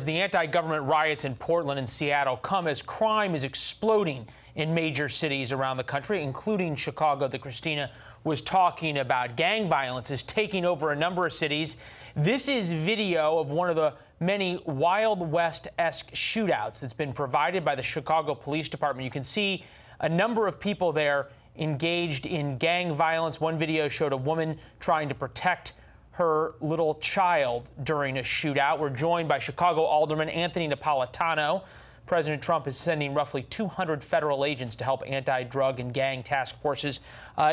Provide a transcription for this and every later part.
the anti-government riots in Portland and Seattle come as crime is exploding in major cities around the country, including Chicago, that Christina was talking about. Gang violence is taking over a number of cities. This is video of one of the many Wild West-esque shootouts that's been provided by the Chicago Police Department. You can see a number of people there engaged in gang violence. One video showed a woman trying to protect her little child during a shootout. We're joined by Chicago Alderman Anthony Napolitano. President Trump is sending roughly 200 federal agents to help anti-drug and gang task forces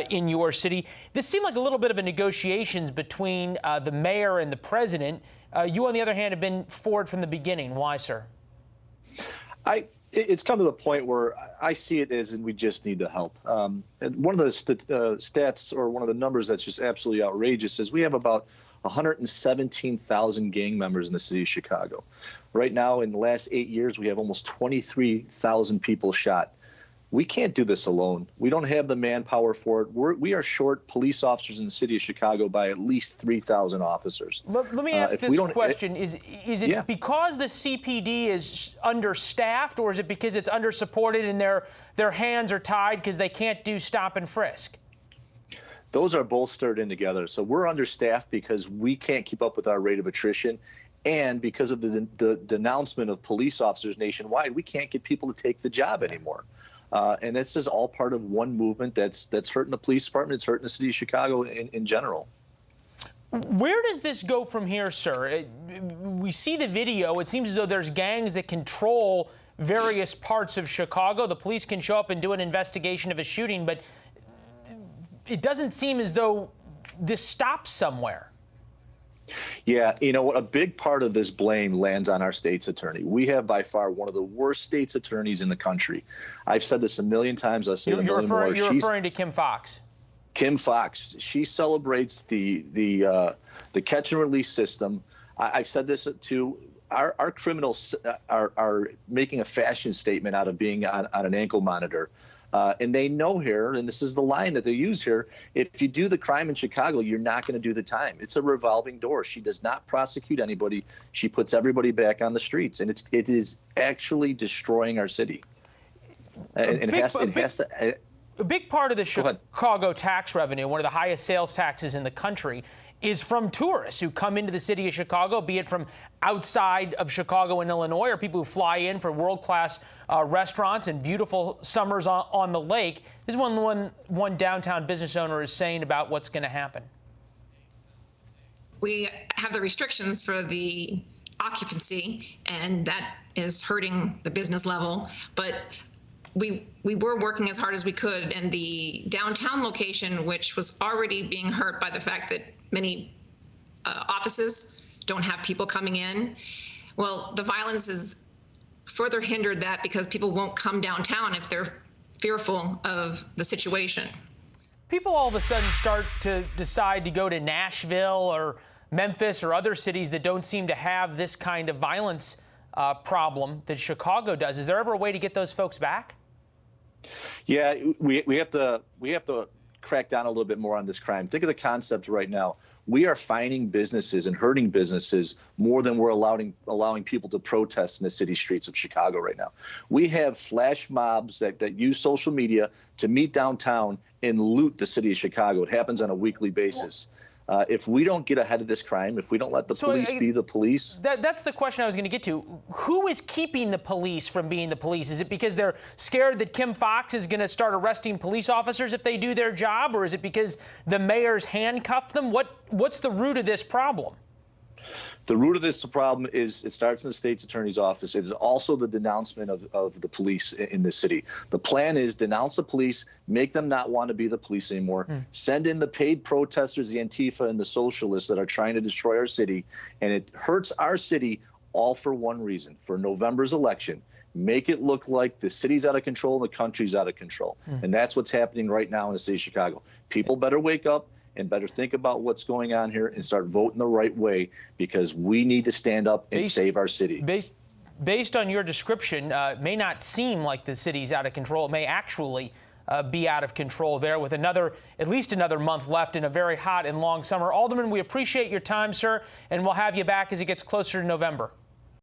in your city. This seemed like a little bit of a negotiations between the mayor and the president. You, on the other hand, have been for it from the beginning. Why, sir? It's come to the point where I see it as, and we just need the help. And one of the stats, or one of the numbers that's just absolutely outrageous, is we have about 117,000 gang members in the city of Chicago. Right now, in the last 8 years, we have almost 23,000 people shot. We can't do this alone. We don't have the manpower for it. We are short police officers in the city of Chicago by at least 3,000 officers. Let me ask this question. Is it because the CPD is understaffed, or is it because it's undersupported and their hands are tied because they can't do stop and frisk? Those are both stirred in together. So we're understaffed because we can't keep up with our rate of attrition. And because of the denouncement of police officers nationwide, we can't get people to take the job anymore. And this is all part of one movement that's hurting the police department. It's hurting the city of Chicago in general. Where does this go from here, sir? We see the video. It seems as though there's gangs that control various parts of Chicago. The police can show up and do an investigation of a shooting, but it doesn't seem as though this stops somewhere. Yeah, you know what? A big part of this blame lands on our state's attorney. We have by far one of the worst state's attorneys in the country. I've said this a million times. I'll say it a million more. You're referring to Kim Foxx. Kim Foxx. She celebrates the catch and release system. I've said this too. Our criminals are making a fashion statement out of being on an ankle monitor. And they know here, and this is the line that they use here, if you do the crime in Chicago, you're not going to do the time. It's a revolving door. She does not prosecute anybody. She puts everybody back on the streets, and it is actually destroying our city. A big part of the Chicago tax revenue, one of the highest sales taxes in the country, is from tourists who come into the city of Chicago, be it from outside of Chicago and Illinois, or people who fly in for world-class restaurants and beautiful summers on the lake. This is one downtown business owner is saying about what's going to happen. We have the restrictions for the occupancy, and that is hurting the business level. But we were working as hard as we could, and the downtown location, which was already being hurt by the fact that many offices don't have people coming in. Well, the violence has further hindered that because people won't come downtown if they're fearful of the situation. People all of a sudden start to decide to go to Nashville or Memphis or other cities that don't seem to have this kind of violence problem that Chicago does. Is there ever a way to get those folks back? Yeah, we have to crack down a little bit more on this crime. Think of the concept right now. We are fining businesses and hurting businesses more than we're allowing people to protest in the city streets of Chicago right now. We have flash mobs that use social media to meet downtown and loot the city of Chicago. It happens on a weekly basis. If we don't get ahead of this crime, if we don't let the police be the police... That's the question I was going to get to. Who is keeping the police from being the police? Is it because they're scared that Kim Foxx is going to start arresting police officers if they do their job? Or is it because the mayor's handcuffed them? What's the root of this problem? The root of this problem is it starts in the state's attorney's office. It is also the denouncement of the police in the city. The plan is denounce the police, make them not want to be the police anymore, send in the paid protesters, the Antifa and the socialists that are trying to destroy our city. And it hurts our city all for one reason, for November's election. Make it look like the city's out of control, the country's out of control. And that's what's happening right now in the city of Chicago. People better wake up and better think about what's going on here and start voting the right way, because we need to stand up and save our city. Based on your description, it may not seem like the city's out of control. It may actually be out of control there with at least another month left in a very hot and long summer. Alderman, we appreciate your time, sir, and we'll have you back as it gets closer to November.